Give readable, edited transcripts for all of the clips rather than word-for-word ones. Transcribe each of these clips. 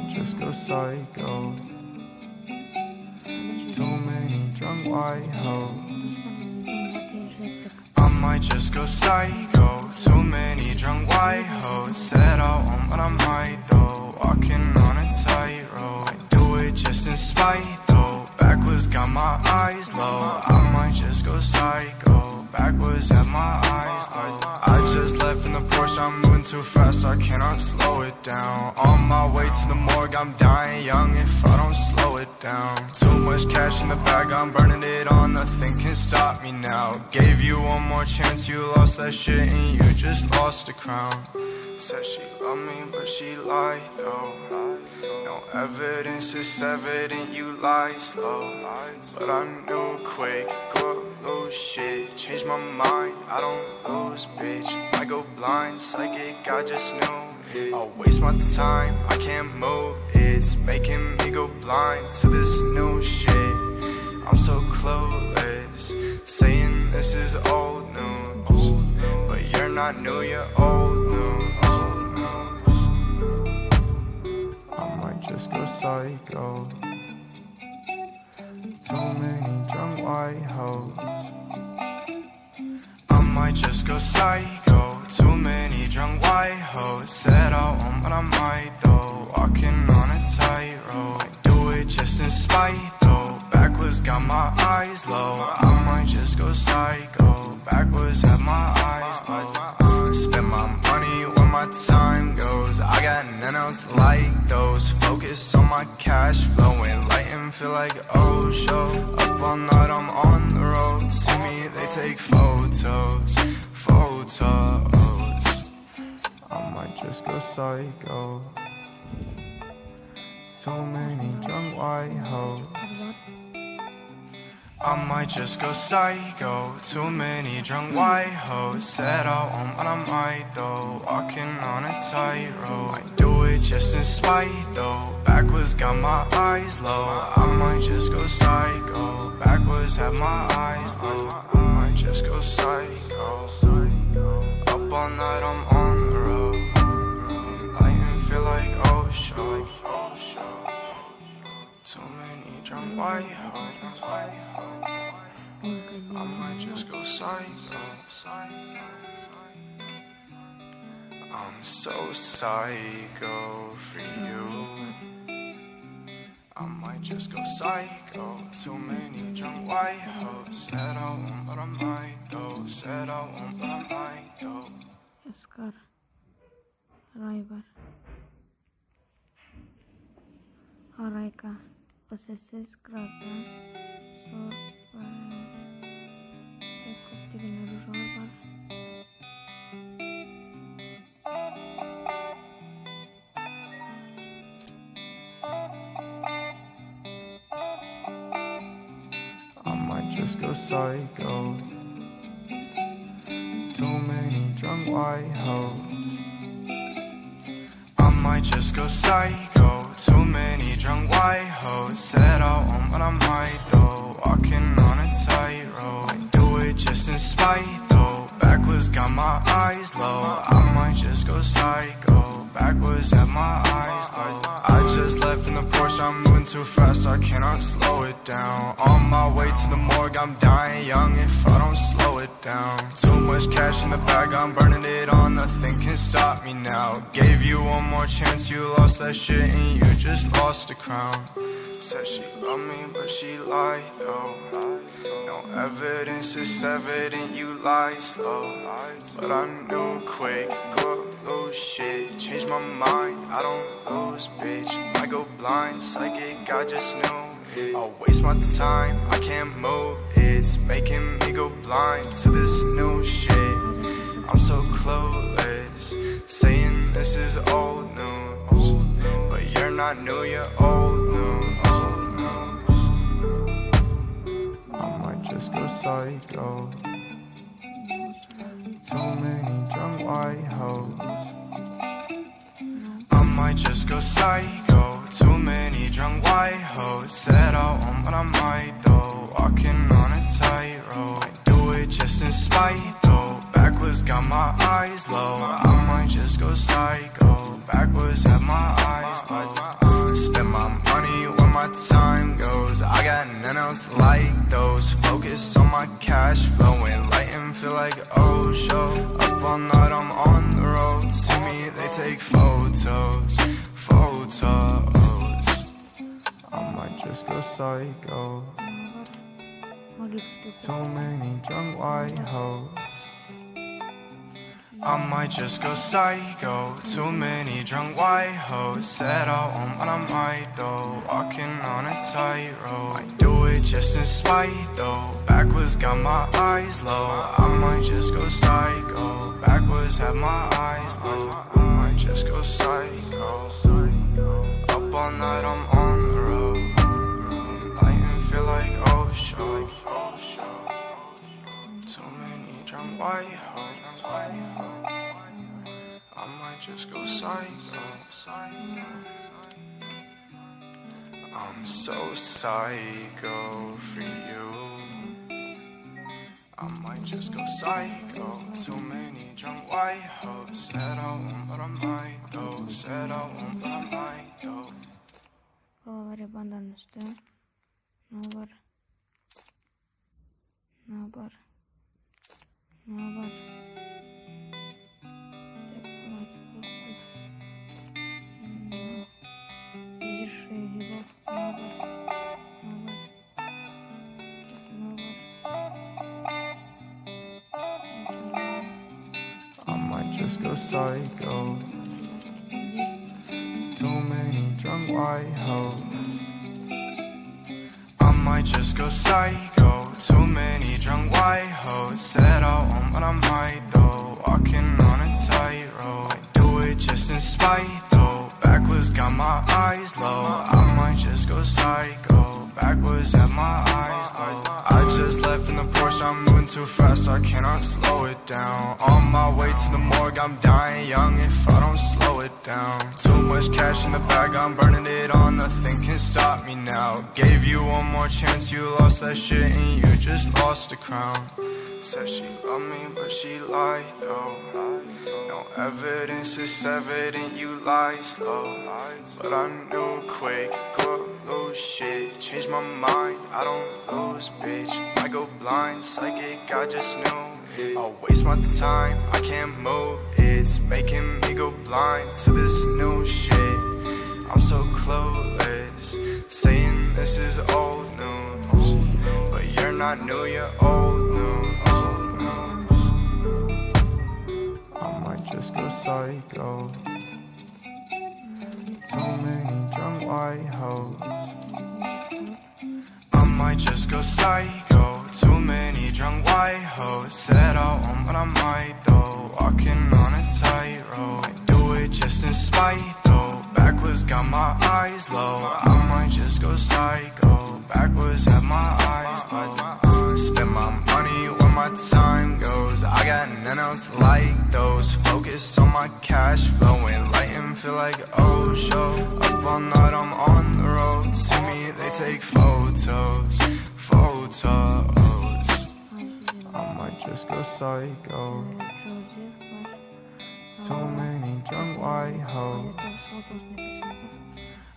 might just go psycho. Too many drunk white hoes. I might just go psycho. Too many drunk white hoes. Said I won't, but I might though. Walking on a tightrope. I do it just in spite though. Backwards got my eyes low. I might just go psycho. Backwards have my eyes low. I just left in the Porsche, I'm moving too fast, I cannot slow it down. On my way to the morgue, I'm dying young if I don't slow it down. Too much cash in the bag, I'm burning it all, nothing can stop me now. Gave you one more chance, you lost that shit and you just lost the crown. Said she loved me, but she lied though. No evidence, it's evident you lied slow. But I knew quick, go lose shit. Change my mind, I don't lose, bitch. I go blind, psychic, I just knew it. I'll waste my time, I can't move. It's making me go blind to this new shit. I'm so clueless, saying this is old news. But you're not new, you're old news. I might just go psycho. Too many drunk white hoes. I might just go psycho. Too many drunk white hoes. Said I won't, but I might though. Walking on a tightrope. I do it just in spite though. Backwards got my eyes low. I might just go psycho. Backwards have my eyes low. Spend my money when my time goes. I got none else like those. Focus on my cash flow. Enlightened, feel like oh show. Up all night, I'm on the road. See me, they take photos. Photos. I might just go psycho. Too many drunk white hoes. I might just go psycho. Too many drunk white hoes. Said I won't, but I might though. Walking on a tightrope. I do it just in spite though. Backwards got my eyes low. I might just go psycho. Backwards have my eyes low. I might just go psycho. Up all night, I'm on the road. Enlightened, feel like oh show. Too many drunk white hoes. I might just go psycho. I'm so psycho for you. I might just go psycho. Too many drunk white hoes. Said I won't, but I might though. Said I won't, but I might though. Oscar Raibar Haraika Possesses Krasa Sor Sekoptigin Rujorbar I might just go psycho. Too many drunk white hoes. I might just go psycho. Too many drunk white hoes. Said I won't, but I might though. Walking on a tightrope. I do it just in spite though. Backwards got my eyes low. I might just go psycho. Backwards have my eyes low. I just left in the Porsche, I'm moving too fast, I cannot slow it down. On my way to the morgue, I'm dying young if I don't slow it down. Too much cash in the bag, I'm burning it all, nothing can stop me now. Gave you one more chance, you lost that shit and you just lost the crown. Said she loved me, but she lied though. No evidence, it's evident you lied slow. But I knew quick, go lose shit. Change my mind, I don't lose, bitch. I go blind, psychic, I just knew it. I'll waste my time, I can't move. It's making me go blind to this new shit. I'm so clueless, saying this is old news. But you're not new, you're old news. I might just go psycho. Too many drunk white hoes. I might just go psycho. Too many drunk white hoes. Said I won't, but I might though. Walking on a tightrope. I do it just in spite though. Backwards got my eyes low. I might just go psycho. Backwards have my eyes low. my time goes. I got none else like those. Focus on my cash flowing, light and feel like oh show. Up all night, I'm on the road. See me, they take photos, photos. I might just go psycho. Too many drunk white hoes. I might just go psycho. Too many drunk white hoes. Said I won't, but I might though. Walking on a tightrope. I do it just in spite though. Backwards got my eyes low. I might just go psycho. Backwards have my eyes low. I might just go psycho. Up all night, I'm on the road. Light and feel like oh show. Too many drunk white hoes. I might just go psycho. I'm so psycho for you. I might just go psycho. Too many drunk white hoes. Said I won't, but I might though. Said I won't, but I might though. Говори бандан üstü. Ne var? Ne var? Ne var? Just go psycho. Too many drunk white hoes. I might just go psycho. Too many drunk white hoes. Said I won't, but I might though. Walking on a tightrope. I do it just in spite though. Backwards got my eyes low. I might just go psycho. Backwards have my eyes low. I just left in the Porsche, I'm moving too fast, I cannot slow it down. On my way to the morgue, I'm dying young if I don't slow it down. Too much cash in the bag, I'm burning it all, nothing can stop me now. Gave you one more chance, you lost that shit and you just lost the crown. Said she loved me, but she lied though. No evidence, it's evident you lied slow. But I knew quick, go lose shit. Changed my mind, I don't lose, bitch. I go blind, psychic, I just knew it. I'll waste my time, I can't move. It's making me go blind to this new shit. I'm so clueless, saying this is old news. But you're not new, you're old news. I might just go psycho. Too many drunk white hoes. I might just go psycho. Too many drunk white hoes. Said I won't, but I might though. Walking on a tightrope. I do it just in spite though. Backwards got my eyes low. I might just go psycho. Backwards have my eyes low. Spend my money where my time goes. I got none else like those. Focus on my cash flowing, light and feel like oh show. Up all night, I'm on the road. See me, they take photos, photos. I might just go psycho. Too many drunk white hoes.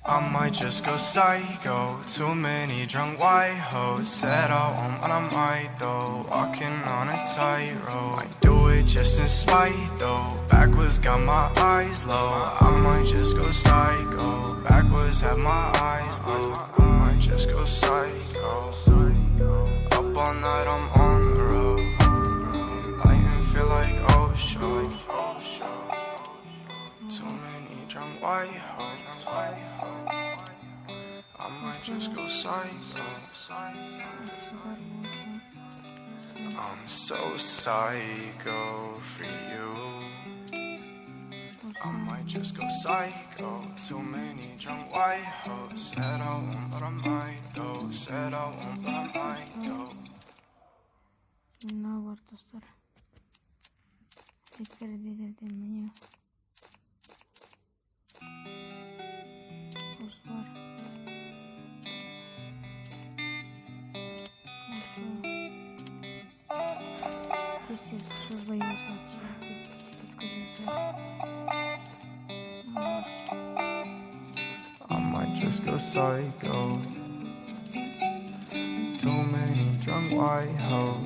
I might just go psycho. Too many drunk white hoes. Said I won't, but I might though. Walking on a tightrope. I do it just in spite though. Backwards got my eyes low. I might just go psycho. Backwards have my eyes low. I might just go psycho. Up all night, I'm on the road. Light and feel like oh show. Too many drunk white hoes. I might just go psycho. I'm so psycho for you. I might just go psycho. Too many drunk white hoes. Said I won't, but I might though. Said I won't, but I might though. Ne var dostlar? Dikkat edildim beni. Dostlar. This is служба его сообщения. I might just go psycho. Too many drunk white hoes.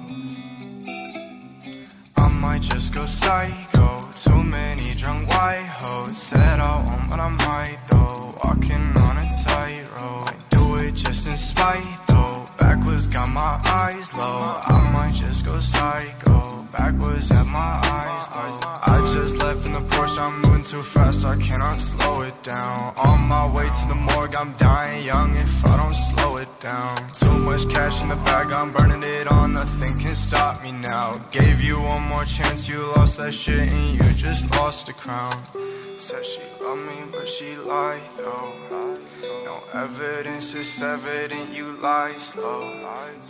I might just go psycho. Too many drunk white hoes. Said I won't, but I might though. Walking on a tightrope. I do it just in spite though. Backwards got my eyes low. I might just go psycho. Backwards have my eyes low. I just left in the Porsche. I'm moving too fast, I cannot slow it down. On my way to the morgue, I'm dying young if I don't slow it down. Too much cash in the bag, I'm burning it on. Nothing can stop me now. Gave you one more chance, you lost that shit and you just lost the crown. Said she loved me, but she lied though. No evidence, it's evident you lied slow.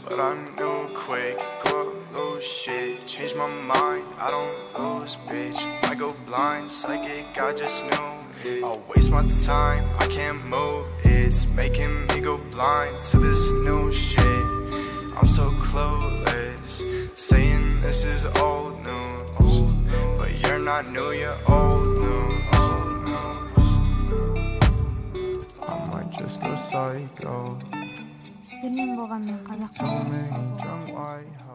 But I knew quick, go lose shit. Changed my mind, I don't lose, bitch. I go blind, psychic, I just knew it. I'll waste my time, I can't move. It's making me go blind to this new shit. I'm so clueless, saying this is old news. But you're not new, you're old news. I might just go psycho. 스님 보가면 Too many 가장 drunk white hoes.